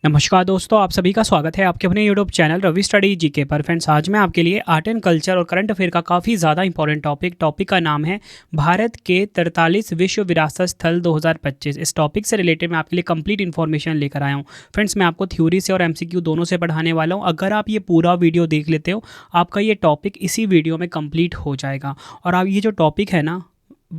नमस्कार दोस्तों, आप सभी का स्वागत है आपके अपने YouTube channel Ravi study GK पर। फ्रेंड्स, आज मैं आपके लिए आर्ट एंड कल्चर और करंट अफेयर का काफ़ी ज़्यादा इंपॉर्टेंट टॉपिक का नाम है भारत के 43 विश्व विरासत स्थल 2025। इस टॉपिक से रिलेटेड मैं आपके लिए कंप्लीट इन्फॉर्मेशन लेकर आया हूँ। फ्रेंड्स, मैं आपको थ्योरी से और एमसीक्यू दोनों से पढ़ाने वाला हूँ। अगर आप ये पूरा वीडियो देख लेते हो, आपका ये टॉपिक इसी वीडियो में कंप्लीट हो जाएगा। और आप ये जो टॉपिक है ना,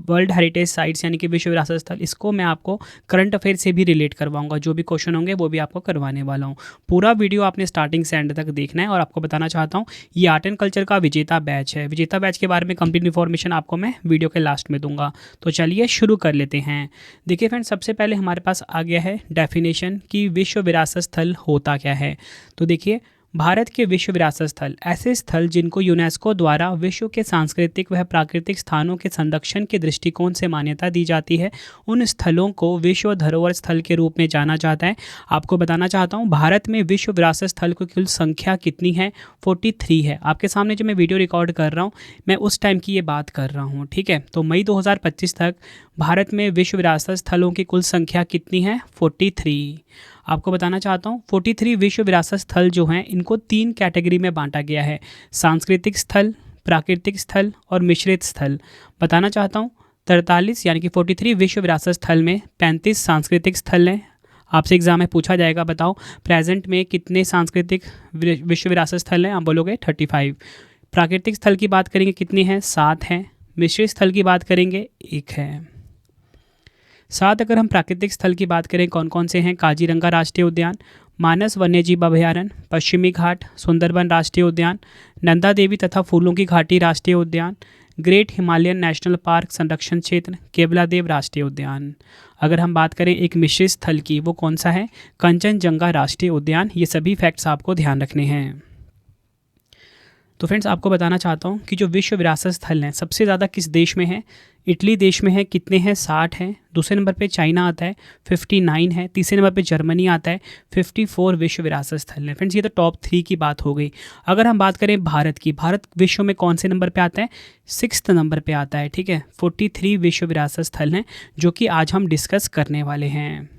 वर्ल्ड हेरिटेज साइट्स यानी कि विश्व विरासत स्थल, इसको मैं आपको करंट अफेयर से भी रिलेट करवाऊंगा। जो भी क्वेश्चन होंगे वो भी आपको करवाने वाला हूँ। पूरा वीडियो आपने स्टार्टिंग से एंड तक देखना है। और आपको बताना चाहता हूँ, ये आर्ट एंड कल्चर का विजेता बैच है। विजेता बैच के बारे में कंप्लीट इन्फॉर्मेशन आपको मैं वीडियो के लास्ट में दूंगा। तो चलिए शुरू कर लेते हैं। देखिए फ्रेंड्स, सबसे पहले हमारे पास आ गया है डेफिनेशन कि विश्व विरासत स्थल होता क्या है। तो देखिए, भारत के विश्व विरासत स्थल ऐसे स्थल जिनको यूनेस्को द्वारा विश्व के सांस्कृतिक व प्राकृतिक स्थानों के संरक्षण के दृष्टिकोण से मान्यता दी जाती है, उन स्थलों को विश्व धरोहर स्थल के रूप में जाना जाता है। आपको बताना चाहता हूँ, भारत में विश्व विरासत स्थल की कुल संख्या कितनी है? 43 है। आपके सामने जो मैं वीडियो रिकॉर्ड कर रहा हूँ, मैं उस टाइम की ये बात कर रहा हूँ, ठीक है। तो मई 2025 तक भारत में विश्व विरासत स्थलों की कुल संख्या कितनी है? 43। आपको बताना चाहता हूँ, 43 विश्व विरासत स्थल जो हैं, इनको 3 कैटेगरी में बांटा गया है: सांस्कृतिक स्थल, प्राकृतिक स्थल और मिश्रित स्थल। बताना चाहता हूँ, 43 यानी कि 43 विश्व विरासत स्थल में 35 सांस्कृतिक स्थल हैं। आपसे एग्जाम में पूछा जाएगा, बताओ प्रेजेंट में कितने सांस्कृतिक विश्व विरासत स्थल हैं? आप बोलोगे 35। प्राकृतिक स्थल की बात करेंगे, कितने हैं? 7 हैं। मिश्रित स्थल की बात करेंगे, 1 है। 7 अगर हम प्राकृतिक स्थल की बात करें, कौन कौन से हैं? काजीरंगा राष्ट्रीय उद्यान, मानस वन्यजीव अभयारण्य, पश्चिमी घाट, सुंदरबन राष्ट्रीय उद्यान, नंदा देवी तथा फूलों की घाटी राष्ट्रीय उद्यान, ग्रेट हिमालयन नेशनल पार्क संरक्षण क्षेत्र, केवलादेव राष्ट्रीय उद्यान। अगर हम बात करें एक मिश्रित स्थल की, वो कौन सा है? कंचनजंगा राष्ट्रीय उद्यान। ये सभी फैक्ट्स आपको ध्यान रखने हैं। तो फ्रेंड्स, आपको बताना चाहता हूँ कि जो विश्व विरासत स्थल हैं, सबसे ज़्यादा किस देश में है? इटली देश में है। कितने हैं? 60 हैं। दूसरे नंबर पे चाइना आता है, 59 है। तीसरे नंबर पे जर्मनी आता है, 54 विश्व विरासत स्थल हैं। फ्रेंड्स, ये तो टॉप 3 की बात हो गई। अगर हम बात करें भारत की, भारत विश्व में कौन से नंबर पे आता है? 6th नंबर पे आता है, ठीक है। 43 विश्व विरासत स्थल हैं जो कि आज हम डिस्कस करने वाले हैं।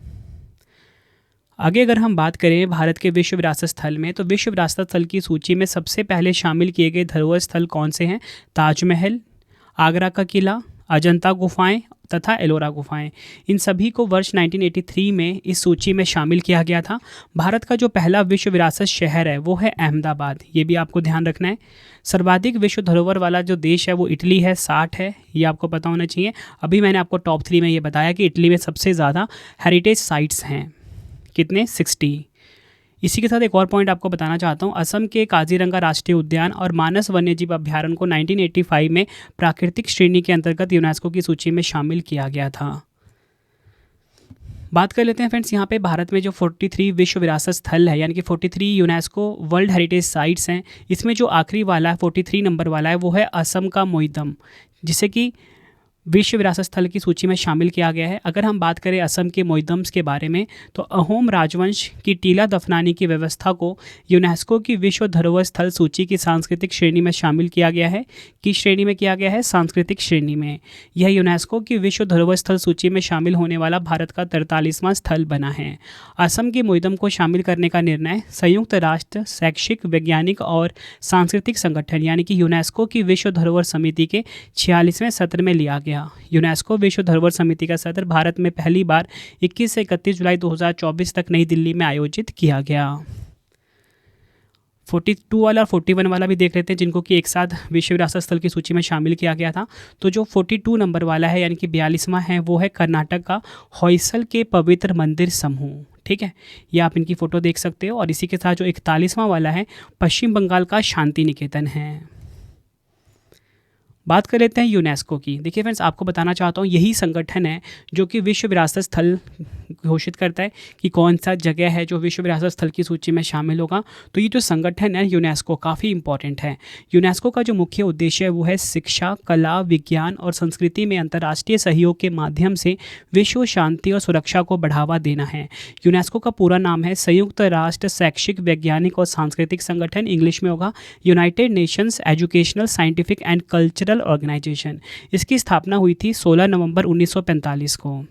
आगे अगर हम बात करें भारत के विश्व विरासत स्थल में, तो विश्व विरासत स्थल की सूची में सबसे पहले शामिल किए गए धरोहर स्थल कौन से हैं? ताजमहल, आगरा का किला, अजंता गुफाएं तथा एलोरा गुफाएं। इन सभी को वर्ष 1983 में इस सूची में शामिल किया गया था। भारत का जो पहला विश्व विरासत शहर है वो है अहमदाबाद। ये भी आपको ध्यान रखना है। सर्वाधिक विश्व धरोहर वाला जो देश है वो इटली है, 60 है। ये आपको पता होना चाहिए। अभी मैंने आपको टॉप 3 में ये बताया कि इटली में सबसे ज़्यादा हेरिटेज साइट्स हैं। कितने? 60। इसी के साथ एक और पॉइंट आपको बताना चाहता हूँ, असम के काजीरंगा राष्ट्रीय उद्यान और मानस वन्यजीव अभयारण्य को 1985 में प्राकृतिक श्रेणी के अंतर्गत यूनेस्को की सूची में शामिल किया गया था। बात कर लेते हैं फ्रेंड्स, यहाँ पे भारत में जो 43 विश्व विरासत स्थल है, यानी कि 43 यूनेस्को वर्ल्ड हेरिटेज साइट्स हैं, इसमें जो आखिरी वाला है 43 नंबर वाला है वो है असम का मोइदम, जिसे कि विश्व विरासत स्थल की सूची में शामिल किया गया है। अगर हम बात करें असम के मोइदम्स के बारे में, तो अहोम राजवंश की टीला दफनाने की व्यवस्था को यूनेस्को की विश्व धरोहर स्थल सूची की सांस्कृतिक श्रेणी में शामिल किया गया है। किस श्रेणी में किया गया है? सांस्कृतिक श्रेणी में। यह यूनेस्को की विश्व धरोहर स्थल सूची में शामिल होने वाला भारत का 43वां स्थल बना है। असम के मोइदम को शामिल करने का निर्णय संयुक्त राष्ट्र शैक्षिक, वैज्ञानिक और सांस्कृतिक संगठन यानी कि यूनेस्को की विश्व धरोहर समिति के 46वें सत्र में लिया गया। यूनेस्को विश्व धरोहर समिति का सत्र भारत में पहली बार 21 से 31 जुलाई 2024 तक नई दिल्ली में आयोजित किया गया। 42 वाला और 41 वाला भी देख लेते हैं, जिनको कि एक साथ विश्व विरासत स्थल की सूची में शामिल किया गया था। तो जो 42 नंबर वाला है, यानी कि 42वां है, वो है कर्नाटक का होयसल के पवित्र मंदिर समूह, ठीक है। ये आप इनकी फ़ोटो देख सकते हो। और इसी के साथ जो 41वां वाला है, पश्चिम बंगाल का शांति निकेतन है। बात कर लेते हैं यूनेस्को की। देखिए फ्रेंड्स, आपको बताना चाहता हूँ, यही संगठन है जो कि विश्व विरासत स्थल घोषित करता है कि कौन सा जगह है जो विश्व विरासत स्थल की सूची में शामिल होगा। तो ये जो संगठन है यूनेस्को, काफ़ी इंपॉर्टेंट है। यूनेस्को का जो मुख्य उद्देश्य है वो है शिक्षा, कला, विज्ञान और संस्कृति में अंतर्राष्ट्रीय सहयोग के माध्यम से विश्व शांति और सुरक्षा को बढ़ावा देना है। यूनेस्को का पूरा नाम है संयुक्त राष्ट्र शैक्षिक, वैज्ञानिक और सांस्कृतिक संगठन, इंग्लिश में होगा United Nations educational, scientific and cultural organisation. इसकी स्थापना हुई थी 16 नवंबर 1945 को।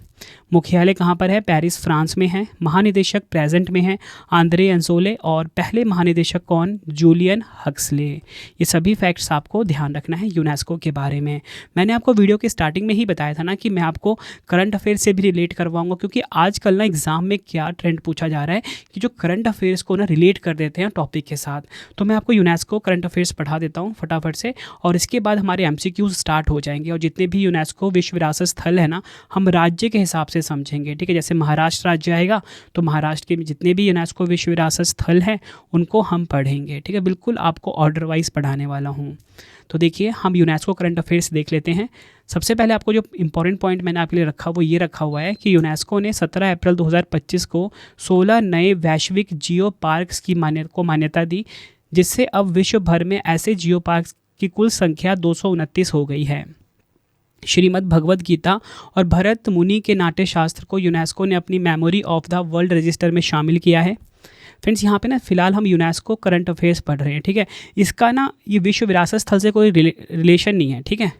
मुख्यालय कहाँ पर है? पेरिस फ्रांस में है। महानिदेशक प्रेजेंट में है आंद्रे अंसोले और पहले महानिदेशक कौन? Julian Huxley. ये सभी फैक्ट्स आपको ध्यान रखना है यूनेस्को के बारे में। मैंने आपको वीडियो के स्टार्टिंग में ही बताया था ना कि मैं आपको करंट अफेयर से भी रिलेट करवाऊंगा, क्योंकि आजकल ना एग्जाम में क्या ट्रेंड पूछा जा रहा है कि जो करंट अफेयर्स को ना रिलेट कर देते हैं टॉपिक के साथ। तो मैं आपको यूनेस्को करंट अफेयर्स पढ़ा देता हूँ फटाफट से, और इसके बाद हमारे एमसीक्यूज स्टार्ट हो जाएंगे। और जितने भी यूनेस्को विश्व विरासत स्थल है ना, हम राज्य के हिसाब से समझेंगे, ठीक है। जैसे महाराष्ट्र राज्य आएगा तो महाराष्ट्र के जितने भी यूनेस्को विश्व विरासत स्थल हैं उनको हम पढ़ेंगे, ठीक है। बिल्कुल आपको ऑर्डर वाइज पढ़ाने वाला हूँ। तो देखिए, हम यूनेस्को करंट अफेयर्स देख लेते हैं। सबसे पहले आपको जो इंपॉर्टेंट पॉइंट मैंने आपके लिए रखा वो ये रखा हुआ है कि यूनेस्को ने 17 अप्रैल 2025 को 16 नए वैश्विक जियो पार्क्स की मान्यता दी, जिससे अब विश्व भर में ऐसे जियो पार्क्स की कुल संख्या 229 हो गई है। श्रीमद् भगवद गीता और भरत मुनि के नाट्य शास्त्र को यूनेस्को ने अपनी memory of the world register में शामिल किया है। फ्रेंड्स, यहाँ पे ना फिलहाल हम यूनेस्को करंट अफेयर्स पढ़ रहे हैं, ठीक है। इसका ना ये विश्व विरासत स्थल से कोई रिलेशन नहीं है, ठीक है।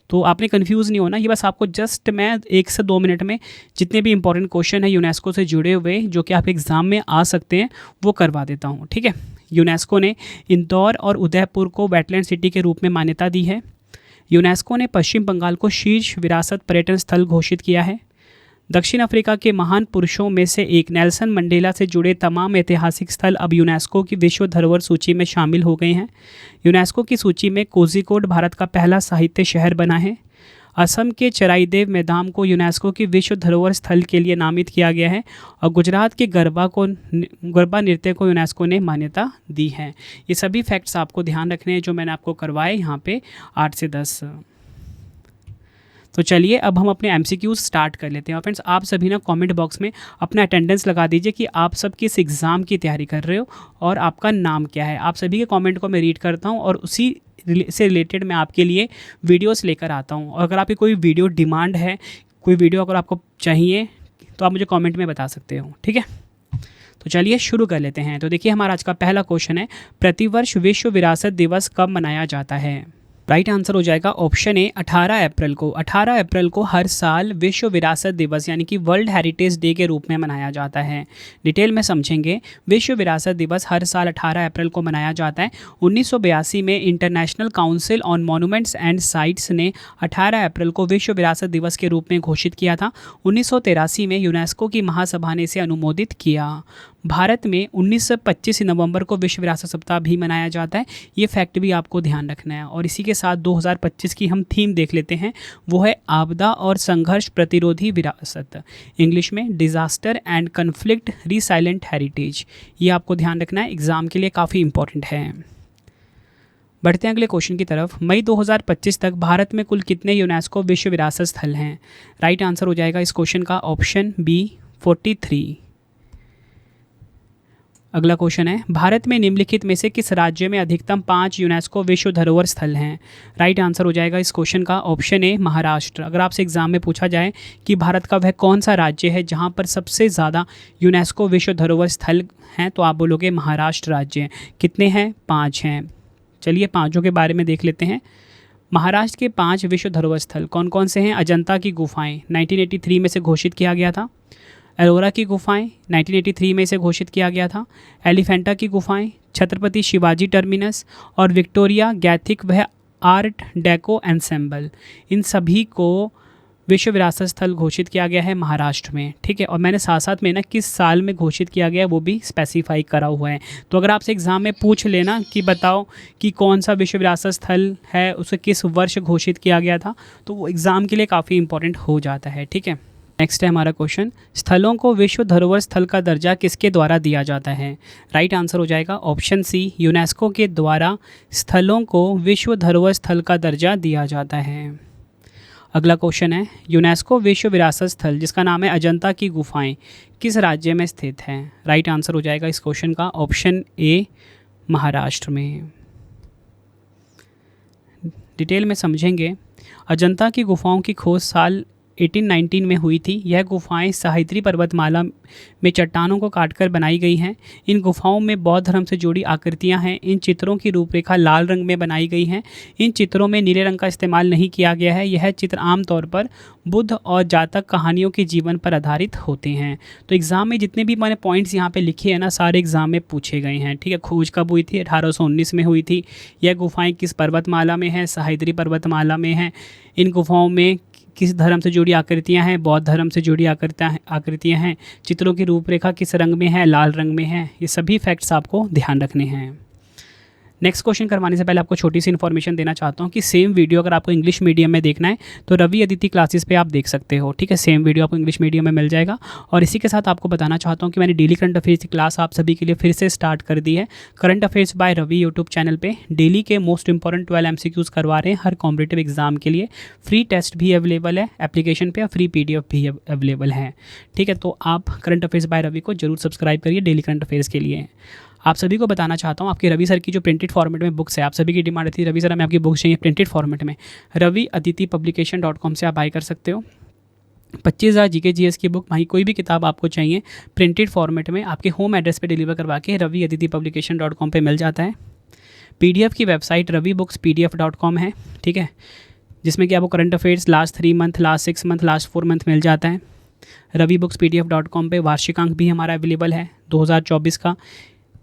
तो आपने कंफ्यूज नहीं होना, ये बस आपको जस्ट मैं 1 से 2 मिनट में जितने भी इंपॉर्टेंट क्वेश्चन है यूनेस्को से जुड़े हुए जो कि आप एग्जाम में आ सकते हैं वो करवा देता हूँ, ठीक है। यूनेस्को ने इंदौर और उदयपुर को वेटलैंड सिटी के रूप में मान्यता दी है। यूनेस्को ने पश्चिम बंगाल को शीर्ष विरासत पर्यटन स्थल घोषित किया है। दक्षिण अफ्रीका के महान पुरुषों में से एक नेल्सन मंडेला से जुड़े तमाम ऐतिहासिक स्थल अब यूनेस्को की विश्व धरोहर सूची में शामिल हो गए हैं। यूनेस्को की सूची में कोझिकोड भारत का पहला साहित्य शहर बना है। असम के चराईदेव मैदान को यूनेस्को की विश्व धरोहर स्थल के लिए नामित किया गया है। और गुजरात के गरबा नृत्य को यूनेस्को ने मान्यता दी है। ये सभी फैक्ट्स आपको ध्यान रखने हैं जो मैंने आपको करवाए यहाँ पे 8 से 10। तो चलिए अब हम अपने एमसीक्यूज स्टार्ट कर लेते हैं। और फ्रेंड्स, आप सभी ना कमेंट बॉक्स में अपना अटेंडेंस लगा दीजिए कि आप सब किस एग्ज़ाम की तैयारी कर रहे हो और आपका नाम क्या है। आप सभी के कमेंट को मैं रीड करता हूँ और उसी से रिलेटेड मैं आपके लिए वीडियोस लेकर आता हूँ। और अगर आपकी कोई वीडियो डिमांड है, कोई वीडियो अगर आपको चाहिए तो आप मुझे कमेंट में बता सकते हो, ठीक है। तो चलिए शुरू कर लेते हैं। तो देखिए, हमारा आज का पहला क्वेश्चन है, प्रतिवर्ष विश्व विरासत दिवस कब मनाया जाता है? राइट आंसर हो जाएगा ऑप्शन ए 18 अप्रैल को। 18 अप्रैल को हर साल विश्व विरासत दिवस यानी कि वर्ल्ड हेरिटेज डे के रूप में मनाया जाता है। डिटेल में समझेंगे। विश्व विरासत दिवस हर साल 18 अप्रैल को मनाया जाता है। 1982 में international council on monuments and sites ने 18 अप्रैल को विश्व विरासत दिवस के रूप में घोषित किया था। 1983 में यूनेस्को की महासभा ने इसे अनुमोदित किया। भारत में 19 से 25 नवंबर को विश्व विरासत सप्ताह भी मनाया जाता है। ये फैक्ट भी आपको ध्यान रखना है। और इसी के साथ 2025 की हम थीम देख लेते हैं, वो है आपदा और संघर्ष प्रतिरोधी विरासत, इंग्लिश में disaster and conflict resilient heritage. ये आपको ध्यान रखना है, एग्जाम के लिए काफ़ी इंपॉर्टेंट है। बढ़ते हैं अगले क्वेश्चन की तरफ। मई 2025 तक भारत में कुल कितने यूनेस्को विश्व विरासत स्थल हैं? राइट आंसर हो जाएगा इस क्वेश्चन का ऑप्शन बी 43। अगला क्वेश्चन है, भारत में निम्नलिखित में से किस राज्य में अधिकतम 5 यूनेस्को विश्व धरोहर स्थल हैं? राइट आंसर हो जाएगा इस क्वेश्चन का ऑप्शन ए महाराष्ट्र। अगर आपसे एग्जाम में पूछा जाए कि भारत का वह कौन सा राज्य है जहां पर सबसे ज़्यादा यूनेस्को विश्व धरोहर स्थल हैं, तो आप बोलोगे महाराष्ट्र राज्य। कितने हैं? 5 हैं। चलिए पाँचों के बारे में देख लेते हैं। महाराष्ट्र के 5 विश्व धरोहर स्थल कौन कौन से हैं? अजंता की गुफाएँ 1983 में से घोषित किया गया था। एलोरा की गुफाएं 1983 में इसे घोषित किया गया था। एलिफेंटा की गुफाएं, छत्रपति शिवाजी टर्मिनस और विक्टोरिया गैथिक वह आर्ट डेको एंसेंबल, इन सभी को विश्व विरासत स्थल घोषित किया गया है महाराष्ट्र में, ठीक है। और मैंने साथ साथ में ना किस साल में घोषित किया गया वो भी स्पेसिफाई करा हुआ है। तो अगर आपसे एग्जाम में पूछ लेना कि बताओ कि कौन सा विश्व विरासत स्थल है, उसे किस वर्ष घोषित किया गया था, तो वो एग्ज़ाम के लिए काफ़ी इंपॉर्टेंट हो जाता है, ठीक है। नेक्स्ट है हमारा क्वेश्चन, स्थलों को विश्व धरोहर स्थल का दर्जा किसके द्वारा दिया जाता है? राइट आंसर हो जाएगा ऑप्शन सी यूनेस्को के द्वारा स्थलों को विश्व धरोहर स्थल का दर्जा दिया जाता है। अगला क्वेश्चन है, यूनेस्को विश्व विरासत स्थल जिसका नाम है अजंता की गुफाएं किस राज्य में स्थित है? राइट आंसर हो जाएगा इस क्वेश्चन का ऑप्शन ए महाराष्ट्र में। डिटेल में समझेंगे। अजंता की गुफाओं की खोज साल 1819 में हुई थी। यह गुफाएं सह्याद्री पर्वतमाला में चट्टानों को काटकर बनाई गई हैं। इन गुफाओं में बौद्ध धर्म से जुड़ी आकृतियां हैं। इन चित्रों की रूपरेखा लाल रंग में बनाई गई हैं। इन चित्रों में नीले रंग का इस्तेमाल नहीं किया गया है। यह चित्र आमतौर पर बुद्ध और जातक कहानियों के जीवन पर आधारित होते हैं। तो एग्ज़ाम में जितने भी मैंने पॉइंट्स यहाँ पे लिखे हैं ना, सारे एग्ज़ाम में पूछे गए हैं। ठीक है, खोज कब हुई थी? 1819 में हुई थी। यह गुफाएं किस पर्वतमाला में हैं? सह्याद्री पर्वतमाला में हैं। इन गुफाओं में किस धर्म से जुड़ी आकृतियां हैं? बौद्ध धर्म से जुड़ी आकृतियां हैं। चित्रों की रूपरेखा किस रंग में है? लाल रंग में है। ये सभी फैक्ट्स आपको ध्यान रखने हैं। नेक्स्ट क्वेश्चन करवाने से पहले आपको छोटी सी इन्फॉर्मेशन देना चाहता हूँ कि सेम वीडियो अगर आपको इंग्लिश मीडियम में देखना है तो रवि अदिति क्लासेस पे आप देख सकते हो। ठीक है, सेम वीडियो आपको इंग्लिश मीडियम में मिल जाएगा। और इसी के साथ आपको बताना चाहता हूँ कि मैंने डेली करंट अफेयर्स की क्लास आप सभी के लिए फिर से स्टार्ट कर दी है। Current affairs by Ravi YouTube channel पर डेली के मोस्ट इंपॉर्टेंट 12 MCQs करवा रहे हैं हर कॉम्पिटिटिव एग्जाम के लिए। फ्री टेस्ट भी अवेलेबल है एप्लीकेशन पर, फ्री PDF भी अवेलेबल है। ठीक है, तो आप करंट अफेयर्स बाय रवि को जरूर सब्सक्राइब करिए डेली करंट अफेयर्स के लिए। आप सभी को बताना चाहता हूँ, आपके रवि सर की जो प्रिंटेड फॉर्मेट में बुक्स है, आप सभी की डिमांड थी रवि सर हमें आपकी बुक्स चाहिए प्रिंटेड फॉर्मेट में। रवि अदिति publication.com से आप बाई कर सकते हो। 25,000 GK GS की बुक, वहीं कोई भी किताब आपको चाहिए प्रिंटेड फॉर्मेट में आपके होम एड्रेस पे डिलीवर करवा के रवि अदिति publication.com पे मिल जाता है। PDF की वेबसाइट ravibooks.pdf.com है। ठीक है, जिसमें कि आपको current affairs last 3 month, last 6 month, last 4 month मिल जाता है। ravibooks.pdf.com पे वार्षिकांक भी हमारा अवेलेबल है 2024 का।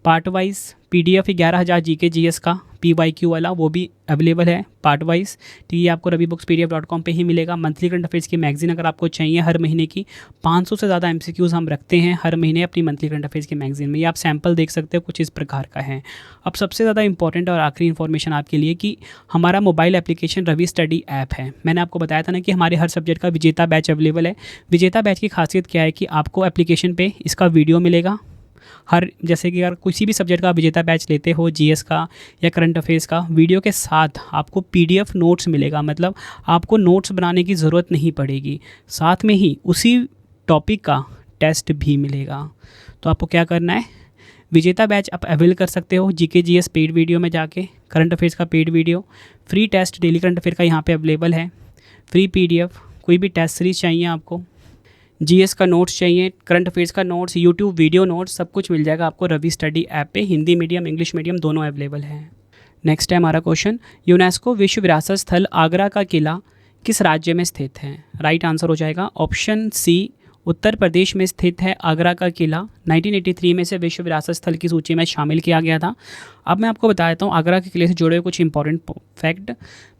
Part wise PDF 11,000 GK GS का PYQ वाला वो भी अवेलेबल है पार्ट वाइज। तो ये आपको ravibooks.pdf.com पे ही मिलेगा। मंथली करंट अफेयर्स की मैगजीन अगर आपको चाहिए हर महीने की, 500 से ज़्यादा MCQs हम रखते हैं हर महीने अपनी मंथली करंट अफेयर्स की मैगजीन में। ये आप सैम्पल देख सकते हो, कुछ इस प्रकार का है। अब सबसे ज़्यादा इंपॉर्टेंट और आखिरी इन्फॉर्मेशन आपके लिए कि हमारा mobile application Ravi study app है। मैंने आपको बताया था ना कि हमारे हर सब्जेक्ट का विजेता बैच अवेलेबल है। विजेता बैच की खासियत क्या है कि आपको एप्लीकेशन पे इसका वीडियो मिलेगा हर, जैसे कि अगर किसी भी सब्जेक्ट का विजेता बैच लेते हो, GS का या करंट अफेयर्स का, वीडियो के साथ आपको PDF नोट्स मिलेगा। मतलब आपको नोट्स बनाने की ज़रूरत नहीं पड़ेगी, साथ में ही उसी टॉपिक का टेस्ट भी मिलेगा। तो आपको क्या करना है, विजेता बैच आप अवेल कर सकते हो GK GS पेड वीडियो में जाके, करंट अफेयर्स का paid video, free test daily current affair का यहाँ पे अवेलेबल है, फ्री PDF, कोई भी टेस्ट सीरीज चाहिए आपको, GS का नोट्स चाहिए, करंट अफेयर्स का नोट्स, यूट्यूब वीडियो नोट्स, सब कुछ मिल जाएगा आपको रवि स्टडी ऐप पे। हिंदी मीडियम, इंग्लिश मीडियम दोनों अवेलेबल है। नेक्स्ट है हमारा क्वेश्चन, यूनेस्को विश्व विरासत स्थल आगरा का किला किस राज्य में स्थित है? राइट आंसर हो जाएगा ऑप्शन C, उत्तर प्रदेश में स्थित है आगरा का किला। 1983 में से विश्व विरासत स्थल की सूची में शामिल किया गया था। अब मैं आपको बता देता हूँ आगरा के किले से जुड़े हुए कुछ इंपॉर्टेंट फैक्ट।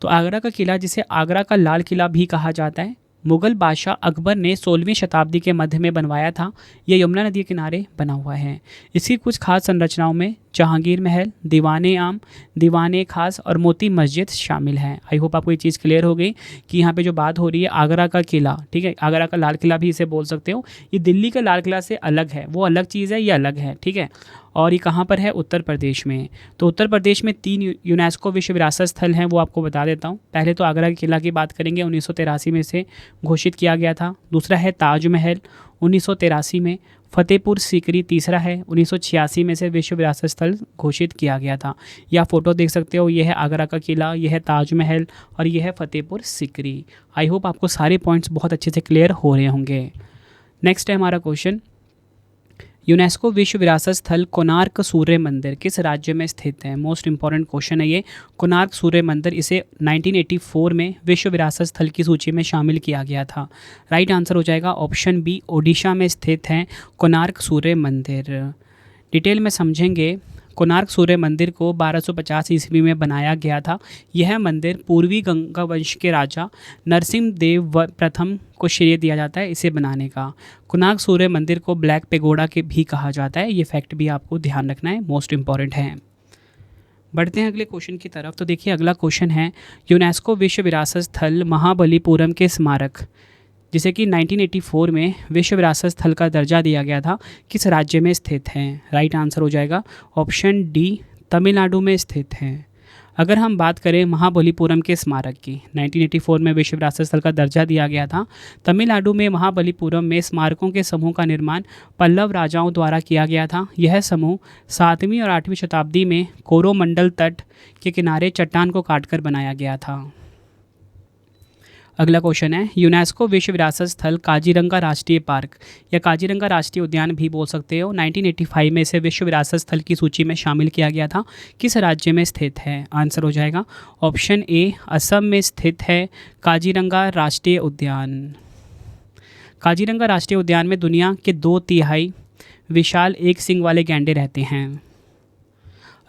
तो आगरा का किला, जिसे आगरा का लाल किला भी कहा जाता है, मुग़ल बादशाह अकबर ने 16वीं शताब्दी के मध्य में बनवाया था। यह यमुना नदी के किनारे बना हुआ है। इसकी कुछ खास संरचनाओं में जहांगीर महल, दीवाने आम, दीवाने खास और मोती मस्जिद शामिल है। आई होप आपको ये चीज़ क्लियर हो गई कि यहाँ पे जो बात हो रही है आगरा का किला, ठीक है, आगरा का लाल किला भी इसे बोल सकते हो। ये दिल्ली का लाल किला से अलग है, वो अलग चीज़ है, ये अलग है। ठीक है, और ये कहाँ पर है? उत्तर प्रदेश में। तो उत्तर प्रदेश में 3 यूनेस्को विश्व विरासत स्थल हैं, वो आपको बता देता हूँ। पहले तो आगरा के किला की बात करेंगे, 1983 में से घोषित किया गया था। दूसरा है ताजमहल, 1983 में। फतेहपुर सीकरी तीसरा है, 1986 में से विश्व विरासत स्थल घोषित किया गया था। या फोटो देख सकते हो, यह है आगरा का किला, यह है ताजमहल और यह है फतेहपुर सीकरी। आई होप आपको सारे पॉइंट्स बहुत अच्छे से क्लियर हो रहे होंगे। नेक्स्ट है हमारा क्वेश्चन, यूनेस्को विश्व विरासत स्थल कोणार्क सूर्य मंदिर किस राज्य में स्थित है? मोस्ट इंपॉर्टेंट क्वेश्चन है ये। कोणार्क सूर्य मंदिर, इसे 1984 में विश्व विरासत स्थल की सूची में शामिल किया गया था। राइट आंसर हो जाएगा ऑप्शन B, ओडिशा में स्थित है कोणार्क सूर्य मंदिर। डिटेल में समझेंगे, कोणार्क सूर्य मंदिर को 1250 ईस्वी में बनाया गया था। यह मंदिर पूर्वी गंगा वंश के राजा नरसिंह देव प्रथम को श्रेय दिया जाता है इसे बनाने का। कोणार्क सूर्य मंदिर को ब्लैक पेगोडा के भी कहा जाता है। ये फैक्ट भी आपको ध्यान रखना है, मोस्ट इंपॉर्टेंट है। बढ़ते हैं अगले क्वेश्चन की तरफ। तो देखिए अगला क्वेश्चन है, यूनेस्को विश्व विरासत स्थल महाबलीपुरम के स्मारक, जिसे कि 1984 में विश्व विरासत स्थल का दर्जा दिया गया था, किस राज्य में स्थित है? राइट आंसर हो जाएगा ऑप्शन D, तमिलनाडु में स्थित है। अगर हम बात करें महाबलीपुरम के स्मारक की, 1984 में विश्व विरासत स्थल का दर्जा दिया गया था। तमिलनाडु में महाबलीपुरम में स्मारकों के समूह का निर्माण पल्लव राजाओं द्वारा किया गया था। यह समूह 7वीं और 8वीं शताब्दी में कोरोमंडल तट के किनारे चट्टान को काटकर बनाया गया था। अगला क्वेश्चन है, यूनेस्को विश्व विरासत स्थल काजीरंगा राष्ट्रीय पार्क या काजीरंगा राष्ट्रीय उद्यान भी बोल सकते हो, 1985 में इसे विश्व विरासत स्थल की सूची में शामिल किया गया था। किस राज्य में स्थित है? आंसर हो जाएगा ऑप्शन ए, असम में स्थित है काजीरंगा राष्ट्रीय उद्यान। काजीरंगा राष्ट्रीय उद्यान में दुनिया के 2/3 विशाल एक सींग वाले गैंडे रहते हैं।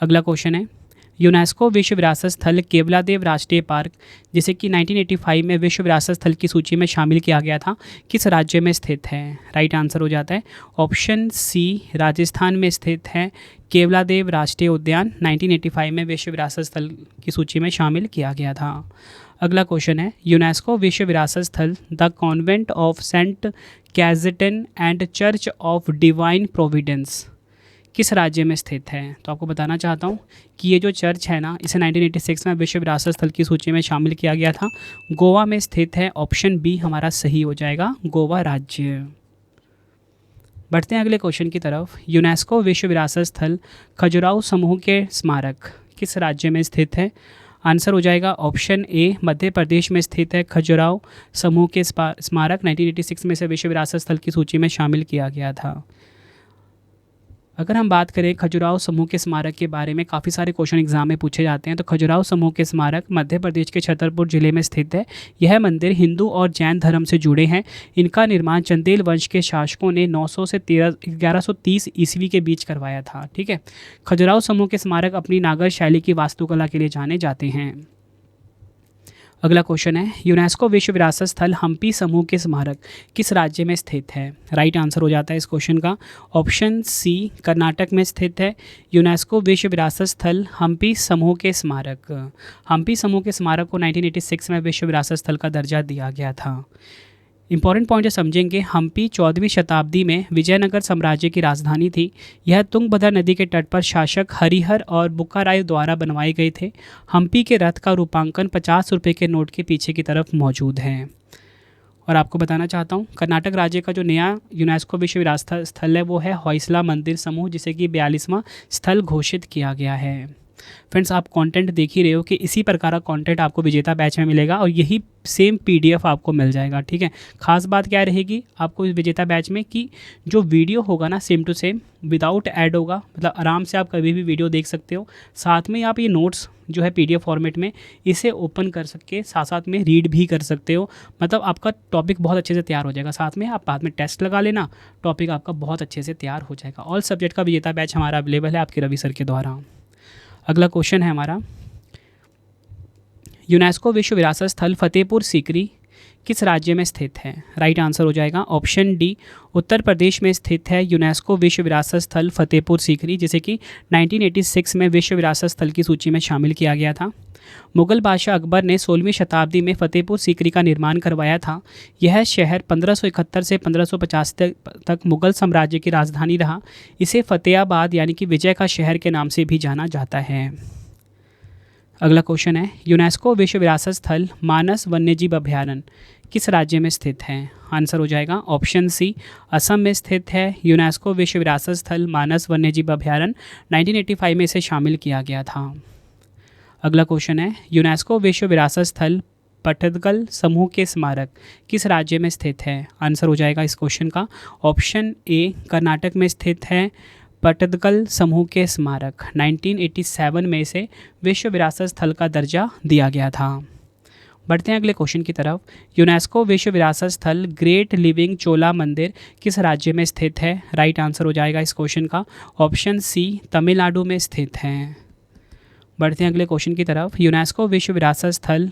अगला क्वेश्चन है, यूनेस्को विश्व विरासत स्थल केवलादेव राष्ट्रीय पार्क जिसे कि 1985 में विश्व विरासत स्थल की सूची में शामिल किया गया था, किस राज्य में स्थित है? राइट आंसर हो जाता है ऑप्शन सी, राजस्थान में स्थित है केवलादेव राष्ट्रीय उद्यान, 1985 में विश्व विरासत स्थल की सूची में शामिल किया गया था। अगला क्वेश्चन है, यूनेस्को विश्व विरासत स्थल the convent of Saint Cajetan and church of divine providence किस राज्य में स्थित है? तो आपको बताना चाहता हूँ कि ये जो चर्च है ना, इसे 1986 में विश्व विरासत स्थल की सूची में शामिल किया गया था। गोवा में स्थित है। ऑप्शन बी हमारा सही हो जाएगा, गोवा राज्य। बढ़ते हैं अगले क्वेश्चन की तरफ। यूनेस्को विश्व विरासत स्थल खजुराहो समूह के स्मारक किस राज्य में स्थित है? आंसर हो जाएगा ऑप्शन ए, मध्य प्रदेश में स्थित है खजुराहो समूह के स्मारक, 1986 में से विश्व विरासत स्थल की सूची में शामिल किया गया था। अगर हम बात करें खजुराहो समूह के स्मारक के बारे में, काफ़ी सारे क्वेश्चन एग्जाम में पूछे जाते हैं। तो खजुराहो समूह के स्मारक मध्य प्रदेश के छतरपुर जिले में स्थित है। यह मंदिर हिंदू और जैन धर्म से जुड़े हैं। इनका निर्माण चंदेल वंश के शासकों ने 900 से 1130 ईस्वी के बीच करवाया था। ठीक है, खजुराहो समूह के स्मारक अपनी नागर शैली की वास्तुकला के लिए जाने जाते हैं। अगला क्वेश्चन है, यूनेस्को विश्व विरासत स्थल हम्पी समूह के स्मारक किस राज्य में स्थित है? राइट आंसर हो जाता है इस क्वेश्चन का ऑप्शन सी, कर्नाटक में स्थित है यूनेस्को विश्व विरासत स्थल हम्पी समूह के स्मारक। हम्पी समूह के स्मारक को 1986 में विश्व विरासत स्थल का दर्जा दिया गया था। इंपॉर्टेंट पॉइंट जो समझेंगे, हम्पी 14वीं शताब्दी में विजयनगर साम्राज्य की राजधानी थी। यह तुंगभद्रा नदी के तट पर शासक हरिहर और बुक्काराय द्वारा बनवाए गए थे। हम्पी के रथ का रूपांकन 50 रुपये के नोट के पीछे की तरफ मौजूद है। और आपको बताना चाहता हूँ, कर्नाटक राज्य का जो नया यूनेस्को विश्व विरासत स्थल है वो है होयसला मंदिर समूह, जिसे कि 42वां स्थल घोषित किया गया है। फ्रेंड्स, आप कंटेंट देख ही रहे हो कि इसी प्रकार का कंटेंट आपको विजेता बैच में मिलेगा और यही सेम पीडीएफ आपको मिल जाएगा। ठीक है, खास बात क्या रहेगी आपको इस विजेता बैच में कि जो वीडियो होगा ना, same to same without ad होगा। मतलब आराम से आप कभी भी वीडियो देख सकते हो। साथ में आप ये नोट्स जो है पीडीएफ फॉर्मेट में इसे ओपन कर सके, साथ साथ में रीड भी कर सकते हो। मतलब आपका टॉपिक बहुत अच्छे से तैयार हो जाएगा। साथ में आप बाद में टेस्ट लगा लेना, टॉपिक आपका बहुत अच्छे से तैयार हो जाएगा। ऑल सब्जेक्ट का विजेता बैच हमारा अवेलेबल है आपके रवि सर के द्वारा। अगला क्वेश्चन है हमारा, यूनेस्को विश्व विरासत स्थल फतेहपुर सीकरी किस राज्य में स्थित है? राइट आंसर हो जाएगा ऑप्शन डी, उत्तर प्रदेश में स्थित है यूनेस्को विश्व विरासत स्थल फतेहपुर सीकरी, जिसे कि 1986 में विश्व विरासत स्थल की सूची में शामिल किया गया था। मुगल बादशाह अकबर ने 16वीं शताब्दी में फतेहपुर सीकरी का निर्माण करवाया था। यह शहर 1571 से 1550 तक मुगल साम्राज्य की राजधानी रहा। इसे फतेहाबाद यानी कि विजय का शहर के नाम से भी जाना जाता है। अगला क्वेश्चन है, यूनेस्को विश्व विरासत स्थल मानस वन्यजीव अभयारण्य किस राज्य में स्थित है? आंसर हो जाएगा ऑप्शन सी, असम में स्थित है यूनेस्को विश्व विरासत स्थल मानस वन्यजीव अभयारण्य, 1985 में इसे शामिल किया गया था। अगला क्वेश्चन है, यूनेस्को विश्व विरासत स्थल पट्टदकल समूह के स्मारक किस राज्य में स्थित है? आंसर हो जाएगा इस क्वेश्चन का ऑप्शन ए, कर्नाटक में स्थित है पट्टदकल समूह के स्मारक, 1987 में इसे विश्व विरासत स्थल का दर्जा दिया गया था। बढ़ते हैं अगले क्वेश्चन की तरफ। यूनेस्को विश्व विरासत स्थल ग्रेट लिविंग चोला मंदिर किस राज्य में स्थित है? राइट आंसर हो जाएगा इस क्वेश्चन का ऑप्शन सी, तमिलनाडु में स्थित है। बढ़ते हैं अगले क्वेश्चन की तरफ। यूनेस्को विश्व विरासत स्थल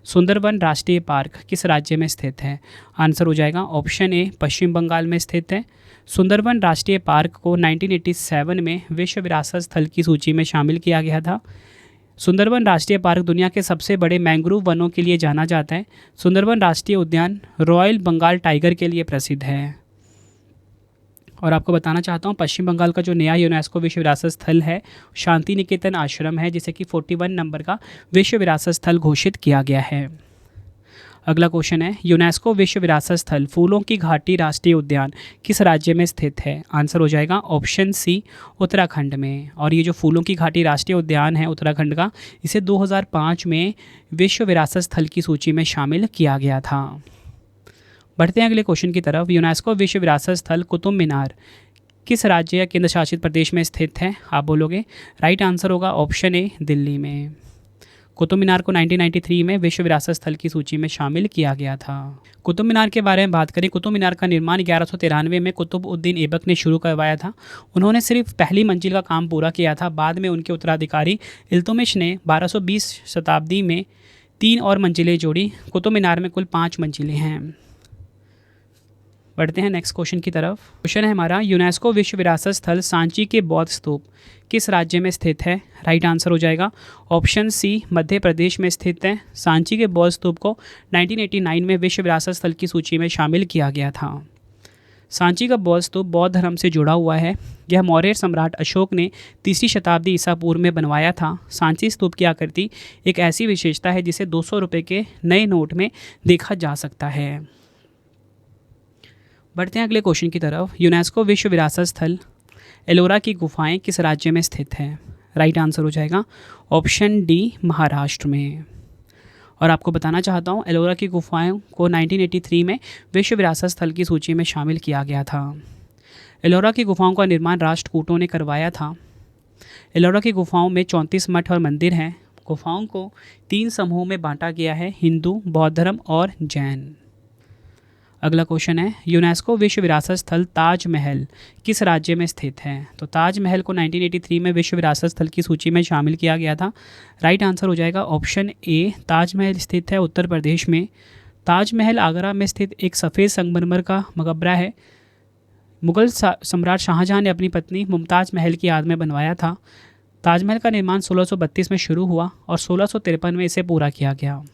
सुंदरवन राष्ट्रीय पार्क किस राज्य में स्थित है? आंसर हो जाएगा ऑप्शन ए, पश्चिम बंगाल में स्थित है। सुंदरवन राष्ट्रीय पार्क को 1987 में विश्व विरासत स्थल की सूची में शामिल किया गया था। सुंदरवन राष्ट्रीय पार्क दुनिया के सबसे बड़े मैंग्रोव वनों के लिए जाना जाता है। सुंदरवन राष्ट्रीय उद्यान रॉयल बंगाल टाइगर के लिए प्रसिद्ध है। और आपको बताना चाहता हूँ, पश्चिम बंगाल का जो नया यूनेस्को विश्व विरासत स्थल है शांति निकेतन आश्रम है, जिसे कि 41 नंबर का विश्व विरासत स्थल घोषित किया गया है। अगला क्वेश्चन है, यूनेस्को विश्व विरासत स्थल फूलों की घाटी राष्ट्रीय उद्यान किस राज्य में स्थित है? आंसर हो जाएगा ऑप्शन सी, उत्तराखंड में। और ये जो फूलों की घाटी राष्ट्रीय उद्यान है उत्तराखंड का, इसे 2005 में विश्व विरासत स्थल की सूची में शामिल किया गया था। बढ़ते हैं अगले क्वेश्चन की तरफ। यूनेस्को विश्व विरासत स्थल कुतुब मीनार किस राज्य या केंद्र शासित प्रदेश में स्थित है? आप बोलोगे। राइट आंसर होगा ऑप्शन ए, दिल्ली में। कुतुब मीनार को 1993 में विश्व विरासत स्थल की सूची में शामिल किया गया था। कुतुब मीनार के बारे में बात करें, कुतुब मीनार का निर्माण 1193 में कुतुब-उद-दीन ऐबक ने शुरू करवाया था। उन्होंने सिर्फ पहली मंजिल का काम पूरा किया था। बाद में उनके उत्तराधिकारी इल्तुतमिश ने 1220 शताब्दी में 3 और मंजिलें जोड़ी। कुतुब मीनार में कुल 5 मंजिलें हैं। बढ़ते हैं नेक्स्ट क्वेश्चन की तरफ। क्वेश्चन है हमारा, यूनेस्को विश्व विरासत स्थल सांची के बौद्ध स्तूप किस राज्य में स्थित है? राइट आंसर हो जाएगा ऑप्शन सी, मध्य प्रदेश में स्थित है। सांची के बौद्ध स्तूप को 1989 में विश्व विरासत स्थल की सूची में शामिल किया गया था। सांची का बौद्ध स्तूप बौद्ध धर्म से जुड़ा हुआ है। यह मौर्य सम्राट अशोक ने 3री शताब्दी ईसा पूर्व में बनवाया था। सांची स्तूप की आकृति एक ऐसी विशेषता है जिसे 200 रुपये के नए नोट में देखा जा सकता है। बढ़ते हैं अगले क्वेश्चन की तरफ। यूनेस्को विश्व विरासत स्थल एलोरा की गुफाएं किस राज्य में स्थित है? राइट आंसर हो जाएगा ऑप्शन डी, महाराष्ट्र में। और आपको बताना चाहता हूँ, एलोरा की गुफाओं को 1983 में विश्व विरासत स्थल की सूची में शामिल किया गया था। एलोरा की गुफाओं का निर्माण राष्ट्रकूटों ने करवाया था। एलोरा की गुफाओं में 34 मठ और मंदिर हैं। गुफाओं को 3 समूहों में बांटा गया है, हिंदू, बौद्ध धर्म और जैन। अगला क्वेश्चन है, यूनेस्को विश्व विरासत स्थल ताजमहल किस राज्य में स्थित है? तो ताजमहल को 1983 में विश्व विरासत स्थल की सूची में शामिल किया गया था। राइट आंसर हो जाएगा ऑप्शन ए, ताजमहल स्थित है उत्तर प्रदेश में। ताजमहल आगरा में स्थित एक सफ़ेद संगमरमर का मकबरा है। मुगल सम्राट शाहजहां ने अपनी पत्नी मुमताज़ महल की याद में बनवाया था। ताजमहल का निर्माण 1632 में शुरू हुआ और 1653 में इसे पूरा किया गया।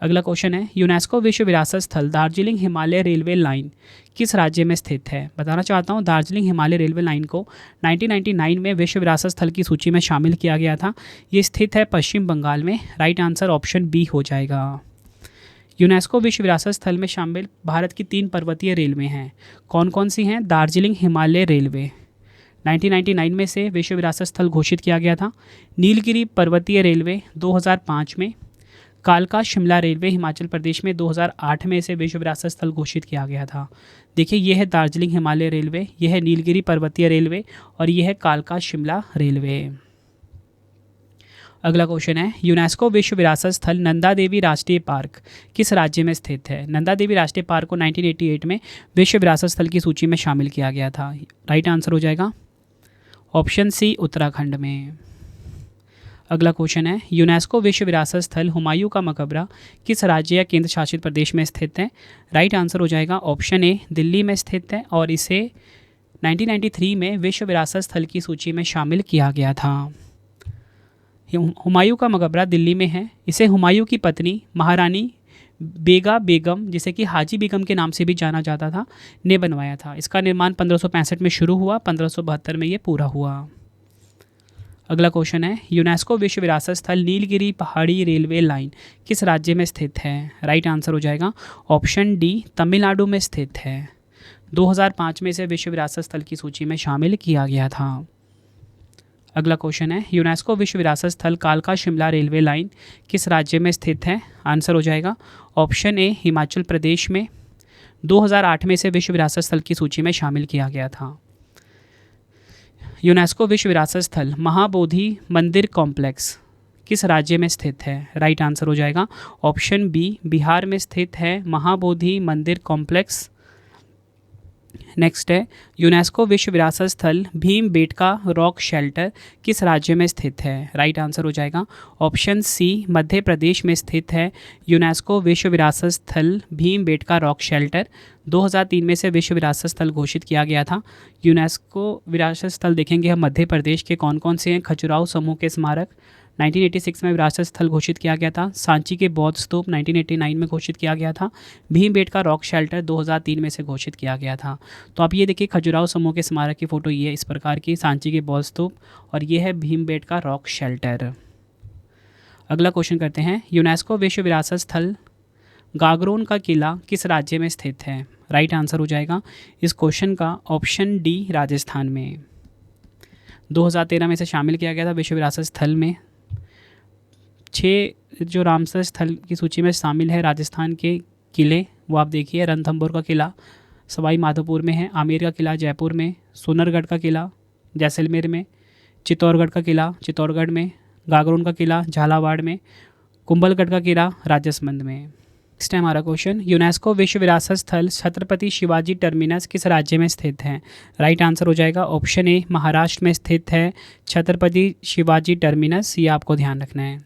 अगला क्वेश्चन है, यूनेस्को विश्व विरासत स्थल दार्जिलिंग हिमालय रेलवे लाइन किस राज्य में स्थित है? बताना चाहता हूँ, दार्जिलिंग हिमालय रेलवे लाइन को 1999 में विश्व विरासत स्थल की सूची में शामिल किया गया था। ये स्थित है पश्चिम बंगाल में। राइट आंसर ऑप्शन बी हो जाएगा। यूनेस्को विश्व विरासत स्थल में शामिल भारत की 3 पर्वतीय रेलवे हैं। कौन कौन सी हैं? दार्जिलिंग हिमालय रेलवे 1999 में से विश्व विरासत स्थल घोषित किया गया था। नीलगिरी पर्वतीय रेलवे 2005 में। कालका शिमला रेलवे हिमाचल प्रदेश में 2008 में इसे विश्व विरासत स्थल घोषित किया गया था। देखिए, यह है दार्जिलिंग हिमालय रेलवे, यह है नीलगिरी पर्वतीय रेलवे और यह है कालका शिमला रेलवे। अगला क्वेश्चन है, यूनेस्को विश्व विरासत स्थल नंदा देवी राष्ट्रीय पार्क किस राज्य में स्थित है? नंदा देवी राष्ट्रीय पार्क को 1988 में विश्व विरासत स्थल की सूची में शामिल किया गया था। राइट आंसर हो जाएगा ऑप्शन सी, उत्तराखंड में। अगला क्वेश्चन है, यूनेस्को विश्व विरासत स्थल हुमायूं का मकबरा किस राज्य या केंद्र शासित प्रदेश में स्थित है? राइट आंसर हो जाएगा ऑप्शन ए, दिल्ली में स्थित है और इसे 1993 में विश्व विरासत स्थल की सूची में शामिल किया गया था। हुमायूं का मकबरा दिल्ली में है। इसे हुमायूं की पत्नी महारानी बेगा बेगम, जिसे कि हाजी बेगम के नाम से भी जाना जाता था, ने बनवाया था। इसका निर्माण 1565 में शुरू हुआ, 1572 में ये पूरा हुआ। अगला क्वेश्चन है, यूनेस्को विश्व विरासत स्थल नीलगिरी पहाड़ी रेलवे लाइन किस राज्य में स्थित है? राइट आंसर हो जाएगा ऑप्शन डी, तमिलनाडु में स्थित है। 2005 में इसे विश्व विरासत स्थल की सूची में शामिल किया गया था। अगला क्वेश्चन है, यूनेस्को विश्व विरासत स्थल कालका शिमला रेलवे लाइन किस राज्य में स्थित है? आंसर हो जाएगा ऑप्शन ए, हिमाचल प्रदेश में। 2008 में इसे विश्व विरासत स्थल की सूची में शामिल किया गया था। यूनेस्को विश्व विरासत स्थल महाबोधि मंदिर कॉम्प्लेक्स किस राज्य में स्थित है? राइट आंसर हो जाएगा ऑप्शन बी, बिहार में स्थित है महाबोधि मंदिर कॉम्प्लेक्स। नेक्स्ट है, यूनेस्को विश्व विरासत स्थल भीमबेटका रॉक शेल्टर किस राज्य में स्थित है? राइट आंसर हो जाएगा ऑप्शन सी, मध्य प्रदेश में स्थित है यूनेस्को विश्व विरासत स्थल भीमबेटका रॉक शेल्टर। 2003 में से विश्व विरासत स्थल घोषित किया गया था। यूनेस्को विरासत स्थल देखेंगे हम मध्य प्रदेश के कौन कौन से हैं। खजुराहो समूह के स्मारक 1986 में विरासत स्थल घोषित किया गया था। सांची के बौद्ध स्तूप 1989 में घोषित किया गया था। भीमबेटका रॉक शेल्टर 2003 में से घोषित किया गया था। तो आप ये देखिए, खजुराहो समूह के स्मारक की फ़ोटो ये है इस प्रकार की, सांची के बौद्ध स्तूप, और ये है भीमबेटका रॉक शेल्टर। अगला क्वेश्चन करते हैं, यूनेस्को विश्व विरासत स्थल गागरोन का किला किस राज्य में स्थित है? राइट आंसर हो जाएगा इस क्वेश्चन का ऑप्शन डी, राजस्थान में। 2013 में इसे शामिल किया गया था विश्व विरासत स्थल में। 6 जो रामसर स्थल की सूची में शामिल है राजस्थान के किले, वो आप देखिए, रणथंभौर का किला सवाई माधोपुर में है, आमेर का किला जयपुर में, सोनरगढ़ का किला जैसलमेर में, चित्तौड़गढ़ का किला चित्तौड़गढ़ में, गागरोन का किला झालावाड़ में, कुंभलगढ़ का किला राजसमंद में। नेक्स्ट है हमारा क्वेश्चन, यूनेस्को विश्व विरासत स्थल छत्रपति शिवाजी टर्मिनस किस राज्य में स्थित है? राइट आंसर हो जाएगा ऑप्शन ए, महाराष्ट्र में स्थित है छत्रपति शिवाजी टर्मिनस, ये आपको ध्यान रखना है।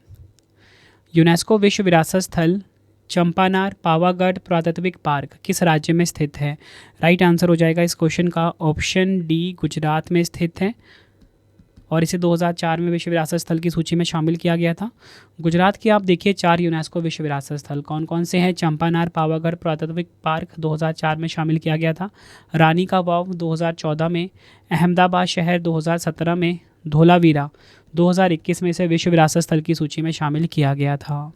यूनेस्को विश्व विरासत स्थल चंपानार पावागढ़ पुरातात्विक पार्क किस राज्य में स्थित है? राइट आंसर हो जाएगा इस क्वेश्चन का ऑप्शन डी, गुजरात में स्थित है, और इसे 2004 में विश्व विरासत स्थल की सूची में शामिल किया गया था। गुजरात की आप देखिए 4 यूनेस्को विश्व विरासत स्थल कौन कौन से हैं? चंपानार पावागढ़ पुरातात्विक पार्क 2004 में शामिल किया गया था, रानी का वाव 2014 में, अहमदाबाद शहर 2017 में, धोलावीरा 2021 में इसे विश्व विरासत स्थल की सूची में शामिल किया गया था।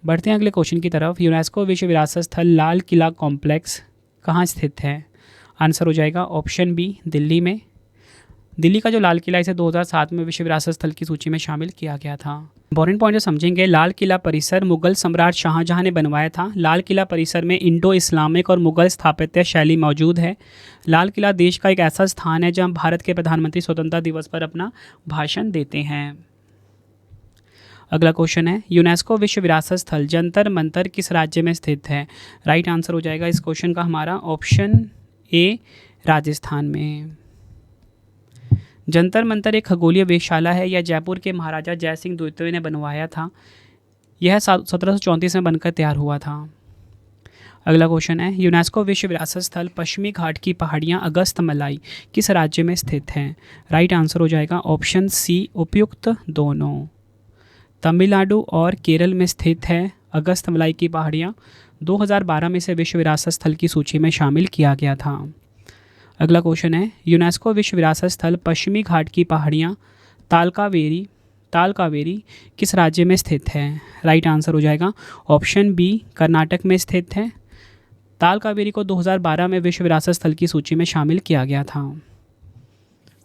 बढ़ते हैं अगले क्वेश्चन की तरफ। यूनेस्को विश्व विरासत स्थल लाल किला कॉम्प्लेक्स कहाँ स्थित है? आंसर हो जाएगा ऑप्शन बी, दिल्ली में। दिल्ली का जो लाल किला, इसे 2007 में विश्व विरासत स्थल की सूची में शामिल किया गया था। इंपॉर्टेंट पॉइंट जो समझेंगे, लाल किला परिसर मुगल सम्राट शाहजहां ने बनवाया था। लाल किला परिसर में इंडो इस्लामिक और मुगल स्थापत्य शैली मौजूद है। लाल किला देश का एक ऐसा स्थान है जहां भारत के प्रधानमंत्री स्वतंत्रता दिवस पर अपना भाषण देते हैं। अगला क्वेश्चन है, यूनेस्को विश्व विरासत स्थल जंतर मंतर किस राज्य में स्थित है? राइट आंसर हो जाएगा इस क्वेश्चन का हमारा ऑप्शन ए, राजस्थान में। जंतर मंतर एक खगोलीय वेधशाला है। यह जयपुर के महाराजा जय सिंह द्वितीय ने बनवाया था। यह 1734 में बनकर तैयार हुआ था। अगला क्वेश्चन है, यूनेस्को विश्व विरासत स्थल पश्चिमी घाट की पहाड़ियाँ अगस्तमलाई किस राज्य में स्थित हैं? राइट आंसर हो जाएगा ऑप्शन सी, उपयुक्त दोनों। तमिलनाडु और केरल में स्थित है अगस्तमलाई की पहाड़ियाँ। 2012 में इसे विश्व विरासत स्थल की सूची में शामिल किया गया था। अगला क्वेश्चन है, यूनेस्को विश्व विरासत स्थल पश्चिमी घाट की पहाड़ियाँ तालकावेरी किस राज्य में स्थित है? राइट आंसर हो जाएगा ऑप्शन बी, कर्नाटक में स्थित है। तालकावेरी को 2012 में विश्व विरासत स्थल की सूची में शामिल किया गया था।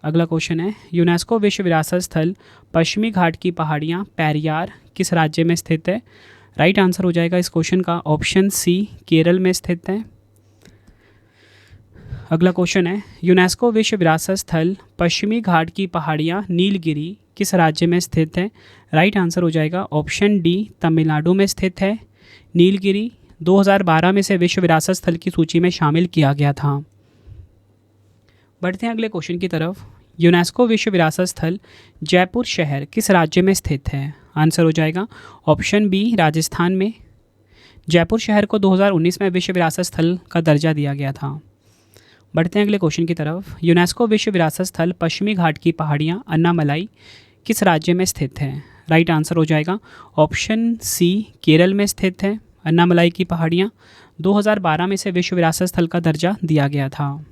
अगला क्वेश्चन है, यूनेस्को विश्व विरासत स्थल पश्चिमी घाट की पहाड़ियाँ पेरियार किस राज्य में स्थित है? राइट आंसर हो जाएगा इस क्वेश्चन का ऑप्शन सी, केरल में स्थित है। अगला क्वेश्चन है, यूनेस्को विश्व विरासत स्थल पश्चिमी घाट की पहाड़ियाँ नीलगिरी किस राज्य में स्थित है? राइट आंसर हो जाएगा ऑप्शन डी, तमिलनाडु में स्थित है। नीलगिरी 2012 में से विश्व विरासत स्थल की सूची में शामिल किया गया था। बढ़ते हैं अगले क्वेश्चन की तरफ। यूनेस्को विश्व विरासत स्थल जयपुर शहर किस राज्य में स्थित है? आंसर हो जाएगा ऑप्शन बी, राजस्थान में। जयपुर शहर को 2019 में विश्व विरासत स्थल का दर्जा दिया गया था। बढ़ते हैं अगले क्वेश्चन की तरफ। यूनेस्को विश्व विरासत स्थल पश्चिमी घाट की पहाड़ियाँ अन्नामलाई किस राज्य में स्थित है? राइट आंसर हो जाएगा ऑप्शन सी, केरल में स्थित है। अन्नामलाई की पहाड़ियाँ 2012 में से विश्व विरासत स्थल का दर्जा दिया गया था।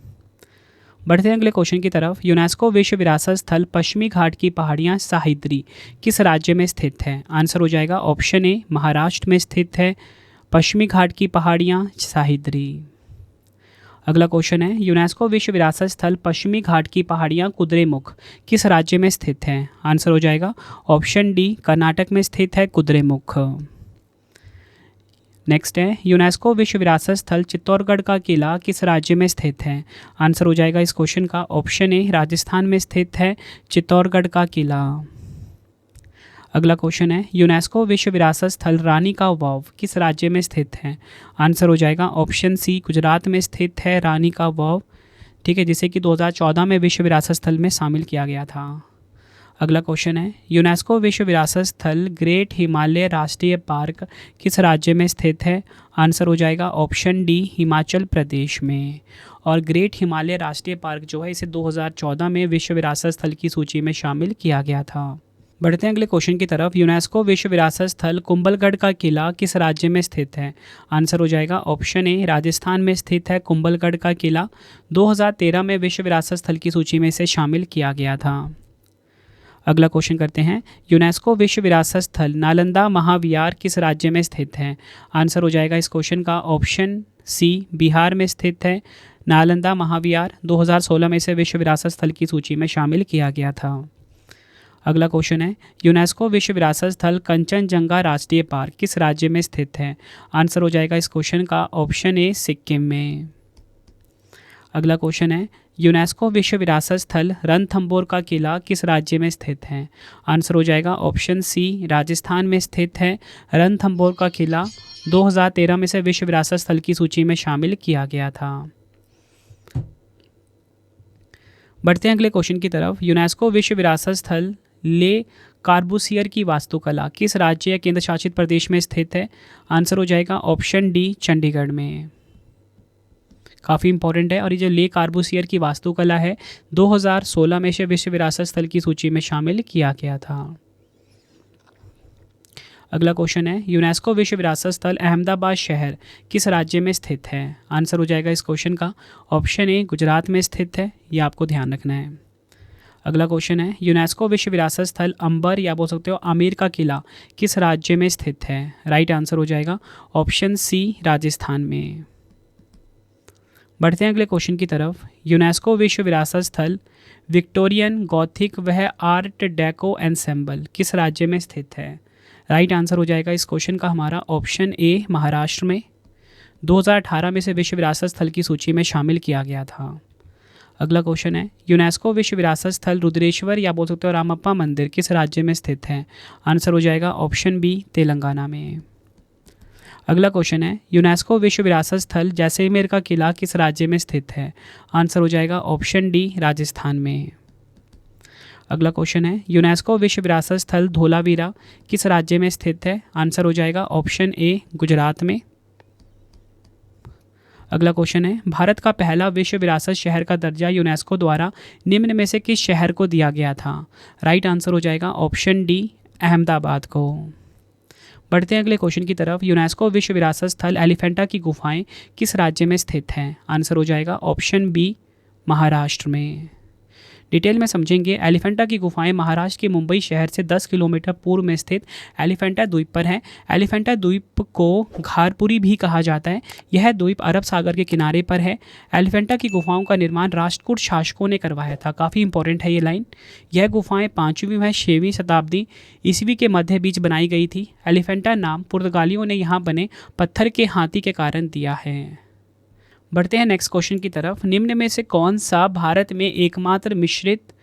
बढ़ते हैं अगले क्वेश्चन की तरफ। यूनेस्को विश्व विरासत स्थल पश्चिमी घाट की पहाड़ियाँ सह्याद्री किस राज्य में स्थित है? आंसर हो जाएगा ऑप्शन ए, महाराष्ट्र में स्थित है पश्चिमी घाट की पहाड़ियाँ सह्याद्री। अगला क्वेश्चन है, यूनेस्को विश्व विरासत स्थल पश्चिमी घाट की पहाड़ियाँ कुद्रेमुख किस राज्य में स्थित है? आंसर हो जाएगा ऑप्शन डी, कर्नाटक में स्थित है कुद्रेमुख। नेक्स्ट है, यूनेस्को विश्व विरासत स्थल चित्तौड़गढ़ का किला किस राज्य में स्थित है? आंसर हो जाएगा इस क्वेश्चन का ऑप्शन ए, राजस्थान में स्थित है चित्तौड़गढ़ का किला। अगला क्वेश्चन है, यूनेस्को विश्व विरासत स्थल रानी का वाव किस राज्य में स्थित है? आंसर हो जाएगा ऑप्शन सी, गुजरात में स्थित है रानी का वाव। ठीक है, जिसे कि 2014 में विश्व विरासत स्थल में शामिल किया गया था। अगला क्वेश्चन है, यूनेस्को विश्व विरासत स्थल ग्रेट हिमालय राष्ट्रीय पार्क किस राज्य में स्थित है? आंसर हो जाएगा ऑप्शन डी, हिमाचल प्रदेश में। और ग्रेट हिमालय राष्ट्रीय पार्क जो है, इसे 2014 में विश्व विरासत स्थल की सूची में शामिल किया गया था। बढ़ते हैं अगले क्वेश्चन की तरफ। यूनेस्को विश्व विरासत स्थल कुंभलगढ़ का किला किस राज्य में स्थित है? आंसर हो जाएगा ऑप्शन ए, राजस्थान में स्थित है कुंभलगढ़ का किला। 2013 में विश्व विरासत स्थल की सूची में इसे शामिल किया गया था। अगला क्वेश्चन करते हैं, यूनेस्को विश्व विरासत स्थल नालंदा महाविहार किस राज्य में स्थित है? आंसर हो जाएगा इस क्वेश्चन का ऑप्शन सी, बिहार में स्थित है। नालंदा महाविहार 2016 में इसे विश्व विरासत स्थल की सूची में शामिल किया गया था। अगला क्वेश्चन है, यूनेस्को विश्व विरासत स्थल कंचनजंगा राष्ट्रीय पार्क किस राज्य में स्थित है? आंसर हो जाएगा इस क्वेश्चन का ऑप्शन ए, सिक्किम में। अगला क्वेश्चन है, यूनेस्को विश्व विरासत स्थल रणथंभौर का किला किस राज्य में स्थित है? आंसर हो जाएगा ऑप्शन सी, राजस्थान में स्थित है। रणथंभौर का किला 2013 में से विश्व विरासत स्थल की सूची में शामिल किया गया था। बढ़ते हैं अगले क्वेश्चन की तरफ, यूनेस्को विश्व विरासत स्थल ले कार्बूसियर की वास्तुकला किस राज्य या केंद्र शासित प्रदेश में स्थित है? आंसर हो जाएगा ऑप्शन डी, चंडीगढ़ में। काफ़ी इंपॉर्टेंट है और ये जो ले कार्बूसियर की वास्तुकला है 2016 में इसे विश्व विरासत स्थल की सूची में शामिल किया गया था। अगला क्वेश्चन है, यूनेस्को विश्व विरासत स्थल अहमदाबाद शहर किस राज्य में स्थित है? आंसर हो जाएगा इस क्वेश्चन का ऑप्शन ए, गुजरात में स्थित है। ये आपको ध्यान रखना है। अगला क्वेश्चन है, यूनेस्को विश्व विरासत स्थल अंबर या बोल सकते हो आमेर का किला किस राज्य में स्थित है? राइट आंसर हो जाएगा ऑप्शन सी, राजस्थान में। बढ़ते हैं अगले क्वेश्चन की तरफ, यूनेस्को विश्व विरासत स्थल विक्टोरियन गॉथिक वह आर्ट डेको एंसेंबल किस राज्य में स्थित है? राइट आंसर हो जाएगा इस क्वेश्चन का हमारा ऑप्शन ए, महाराष्ट्र में। 2018 में से विश्व विरासत स्थल की सूची में शामिल किया गया था। अगला क्वेश्चन है, यूनेस्को विश्व विरासत स्थल रुद्रेश्वर या बोल सकते हो रामप्पा मंदिर किस राज्य में स्थित है? आंसर हो जाएगा ऑप्शन बी, तेलंगाना में। अगला क्वेश्चन है, यूनेस्को विश्व विरासत स्थल जैसलमेर का किला किस राज्य में स्थित है? आंसर हो जाएगा ऑप्शन डी, राजस्थान में। अगला क्वेश्चन है, यूनेस्को विश्व विरासत स्थल धोलावीरा किस राज्य में स्थित है? आंसर हो जाएगा ऑप्शन ए, गुजरात में। अगला क्वेश्चन है, भारत का पहला विश्व विरासत शहर का दर्जा यूनेस्को द्वारा निम्न में से किस शहर को दिया गया था? राइट आंसर हो जाएगा ऑप्शन डी, अहमदाबाद को। बढ़ते हैं अगले क्वेश्चन की तरफ, यूनेस्को विश्व विरासत स्थल एलिफेंटा की गुफाएं किस राज्य में स्थित हैं? आंसर हो जाएगा ऑप्शन बी, महाराष्ट्र में। डिटेल में समझेंगे, एलिफेंटा की गुफाएं महाराष्ट्र के मुंबई शहर से 10 किलोमीटर पूर्व में स्थित एलिफेंटा द्वीप पर है। एलिफेंटा द्वीप को घारपुरी भी कहा जाता है। यह द्वीप अरब सागर के किनारे पर है। एलिफेंटा की गुफाओं का निर्माण राष्ट्रकूट शासकों ने करवाया था। काफ़ी इंपॉर्टेंट है ये लाइन। यह गुफाएं 5वीं व 6वीं शताब्दी ईस्वी के मध्य बीच बनाई गई थी। एलिफेंटा नाम पुर्तगालियों ने यहाँ बने पत्थर के हाथी के कारण दिया है। बढ़ते हैं नेक्स्ट क्वेश्चन की तरफ, निम्न में से कौन सा भारत में एकमात्र मिश्रित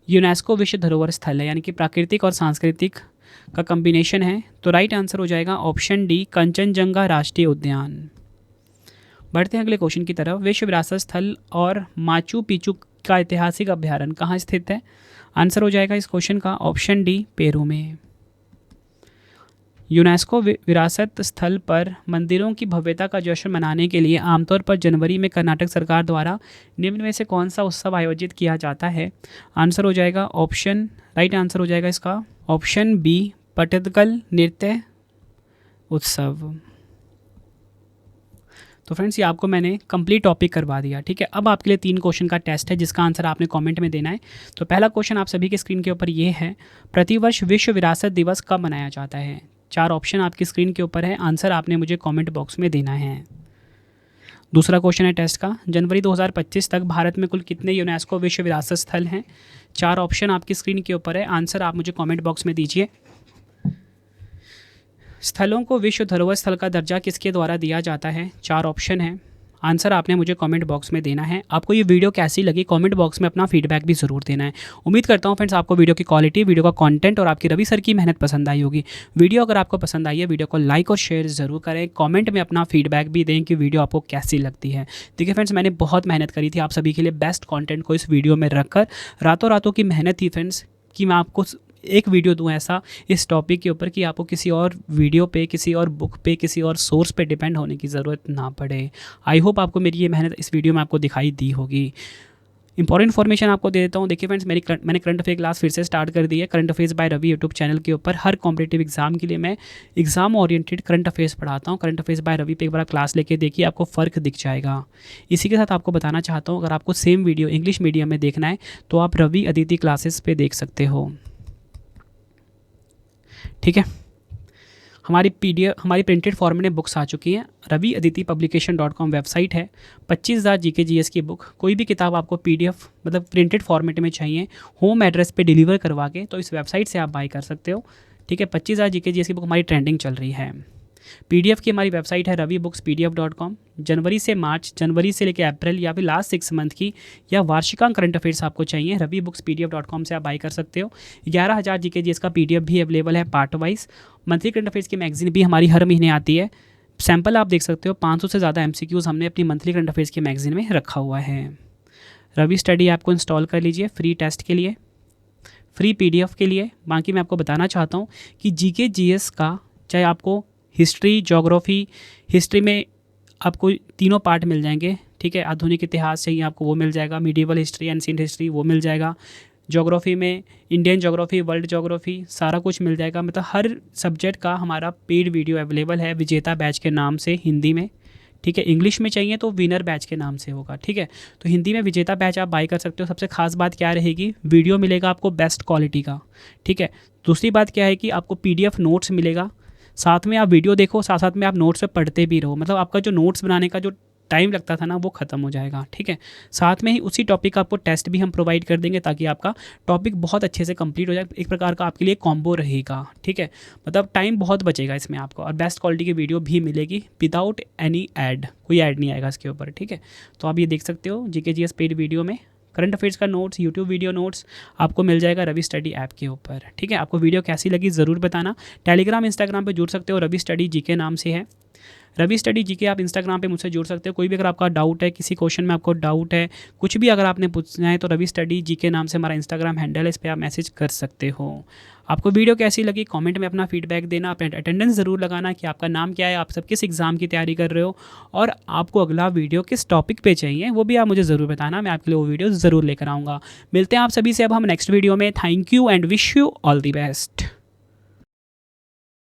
यूनेस्को विश्व धरोहर स्थल है, यानी कि प्राकृतिक और सांस्कृतिक का कॉम्बिनेशन है? तो राइट आंसर हो जाएगा ऑप्शन डी, कंचनजंगा राष्ट्रीय उद्यान। बढ़ते हैं अगले क्वेश्चन की तरफ, विश्व विरासत स्थल और माचू पिचू का ऐतिहासिक अभ्यारण्य कहाँ स्थित है? आंसर हो जाएगा इस क्वेश्चन का ऑप्शन डी, पेरू में। यूनेस्को विरासत स्थल पर मंदिरों की भव्यता का जश्न मनाने के लिए आमतौर पर जनवरी में कर्नाटक सरकार द्वारा निम्न में से कौन सा उत्सव आयोजित किया जाता है? आंसर हो जाएगा ऑप्शन, राइट आंसर हो जाएगा इसका ऑप्शन बी, पट्टदकल नृत्य उत्सव। तो फ्रेंड्स, ये आपको मैंने कंप्लीट टॉपिक करवा दिया, ठीक है। अब आपके लिए 3 क्वेश्चन का टेस्ट है जिसका आंसर आपने कमेंट में देना है। तो पहला क्वेश्चन आप सभी के स्क्रीन के ऊपर ये है, प्रतिवर्ष विश्व विरासत दिवस कब मनाया जाता है? 4 ऑप्शन आपकी स्क्रीन के ऊपर है, आंसर आपने मुझे कमेंट बॉक्स में देना है। दूसरा क्वेश्चन है टेस्ट का, जनवरी 2025 तक भारत में कुल कितने यूनेस्को विश्व विरासत स्थल हैं? 4 ऑप्शन आपकी स्क्रीन के ऊपर है, आंसर आप मुझे कमेंट बॉक्स में दीजिए। स्थलों को विश्व धरोहर स्थल का दर्जा किसके द्वारा दिया जाता है? 4 ऑप्शन है, आंसर आपने मुझे कमेंट बॉक्स में देना है। आपको ये वीडियो कैसी लगी कमेंट बॉक्स में अपना फीडबैक भी ज़रूर देना है। उम्मीद करता हूँ फ्रेंड्स आपको वीडियो की क्वालिटी, वीडियो का कंटेंट और आपकी रवि सर की मेहनत पसंद आई होगी। वीडियो अगर आपको पसंद आई है, वीडियो को लाइक और शेयर ज़रूर करें। कमेंट में अपना फीडबैक भी दें कि वीडियो आपको कैसी लगती है। देखिए फ्रेंड्स, मैंने बहुत मेहनत करी थी आप सभी के लिए बेस्ट कॉन्टेंट को इस वीडियो में रखकर। रातों की मेहनत थी फ्रेंड्स कि मैं आपको एक वीडियो दूं ऐसा इस टॉपिक के ऊपर कि आपको किसी और वीडियो पे, किसी और बुक पे, किसी और सोर्स पे डिपेंड होने की ज़रूरत ना पड़े। आई होप आपको मेरी ये मेहनत इस वीडियो में आपको दिखाई दी होगी। इंपॉर्टेंट इन्फॉर्मेशन आपको दे देता हूँ। देखिए फ्रेंड्स, मैंने करंट अफेयर क्लास फिर से स्टार्ट कर दी है। Current affairs by Ravi YouTube channel के ऊपर हर कॉम्पिटेटिव एग्जाम के लिए मैं एग्जाम ओरिएंटेड करंट अफेयर्स पढ़ाता हूँ। करंट अफेयर्स बाय रवि पे एक बार क्लास लेके देखिए, आपको फ़र्क दिख जाएगा। इसी के साथ आपको बताना चाहता हूँ, अगर आपको सेम वीडियो इंग्लिश मीडियम में देखना है तो आप रवि अदिति क्लासेस पे देख सकते हो। ठीक है। हमारी हमारी प्रिंटेड फॉर्मेट में बुक्स आ चुकी हैं। raviaditipublication.com वेबसाइट है। 25,000 जीके जीएस की बुक, कोई भी किताब आपको पीडीएफ मतलब प्रिंटेड फॉर्मेट में चाहिए होम एड्रेस पे डिलीवर करवा के, तो इस वेबसाइट से आप बाई कर सकते हो। ठीक है। 25,000 जीके जीएस की बुक हमारी ट्रेंडिंग चल रही है। पीडीएफ की हमारी वेबसाइट है ravibookspdf.com। जनवरी से मार्च, जनवरी से लेकर अप्रैल या फिर लास्ट 6 मंथ की या वार्षिकांक करंट अफेयर्स आपको चाहिए, ravibookspdf.com से आप बाई कर सकते हो। 11,000 जीके जीएस का पीडीएफ भी अवेलेबल है part wise. Monthly current affairs की मैगजीन भी हमारी हर महीने आती है। सैम्पल आप देख सकते हो, 500 से ज़्यादा एमसीक्यूज़ हमने अपनी मंथली करंट अफेयर्स की मैगजीन में रखा हुआ है। रवि स्टडी ऐप को इंस्टॉल कर लीजिए फ्री टेस्ट के लिए, फ्री पीडीएफ के लिए। बाकी मैं आपको बताना चाहता हूँ कि जीके जीएस का चाहे आपको हिस्ट्री, ज्योग्राफी, हिस्ट्री में आपको तीनों पार्ट मिल जाएंगे। ठीक है। आधुनिक इतिहास चाहिए आपको, वो मिल जाएगा। मीडिएवल हिस्ट्री, एंशिएंट हिस्ट्री, वो मिल जाएगा। ज्योग्राफी में इंडियन ज्योग्राफी, वर्ल्ड ज्योग्राफी, सारा कुछ मिल जाएगा। मतलब हर सब्जेक्ट का हमारा पेड वीडियो अवेलेबल है विजेता बैच के नाम से हिंदी में। ठीक है। इंग्लिश में चाहिए तो विनर बैच के नाम से होगा। ठीक है। तो हिंदी में विजेता बैच आप बाई कर सकते हो। सबसे खास बात क्या रहेगी, वीडियो मिलेगा आपको बेस्ट क्वालिटी का। ठीक है। दूसरी बात क्या है कि आपको पीडीएफ नोट्स मिलेगा, साथ में आप वीडियो देखो, साथ साथ में आप नोट्स पे पढ़ते भी रहो। मतलब आपका जो नोट्स बनाने का जो टाइम लगता था ना, वो ख़त्म हो जाएगा। ठीक है। साथ में ही उसी टॉपिक का आपको टेस्ट भी हम प्रोवाइड कर देंगे ताकि आपका टॉपिक बहुत अच्छे से कंप्लीट हो जाए। एक प्रकार का आपके लिए कॉम्बो रहेगा। ठीक है। मतलब टाइम बहुत बचेगा इसमें आपको, और बेस्ट क्वालिटी की वीडियो भी मिलेगी विदाउट एनी ऐड, कोई ऐड नहीं आएगा इसके ऊपर। ठीक है। तो आप ये देख सकते हो जीके जीएस पेड वीडियो में करंट अफेयर्स का नोट्स, यूट्यूब वीडियो नोट्स आपको मिल जाएगा रवि स्टडी ऐप के ऊपर। ठीक है। आपको वीडियो कैसी लगी ज़रूर बताना। टेलीग्राम, इंस्टाग्राम पे जुड़ सकते हो, रवि स्टडी जीके नाम से है। रवि स्टडी जीके आप इंस्टाग्राम पे मुझसे जुड़ सकते हो। कोई भी अगर आपका डाउट है, किसी क्वेश्चन में आपको डाउट है, कुछ भी अगर आपने पूछना है, तो रवि स्टडी जीके नाम से हमारा इंस्टाग्राम हैंडल है, इस पर आप मैसेज कर सकते हो। आपको वीडियो कैसी लगी कमेंट में अपना फीडबैक देना, अपने अटेंडेंस ज़रूर लगाना कि आपका नाम क्या है, आप सब किस एग्ज़ाम की तैयारी कर रहे हो, और आपको अगला वीडियो किस टॉपिक पे चाहिए वो भी आप मुझे ज़रूर बताना। मैं आपके लिए वो वीडियो ज़रूर लेकर आऊँगा। मिलते हैं आप सभी से अब हम नेक्स्ट वीडियो में। Thank you and wish you all the best.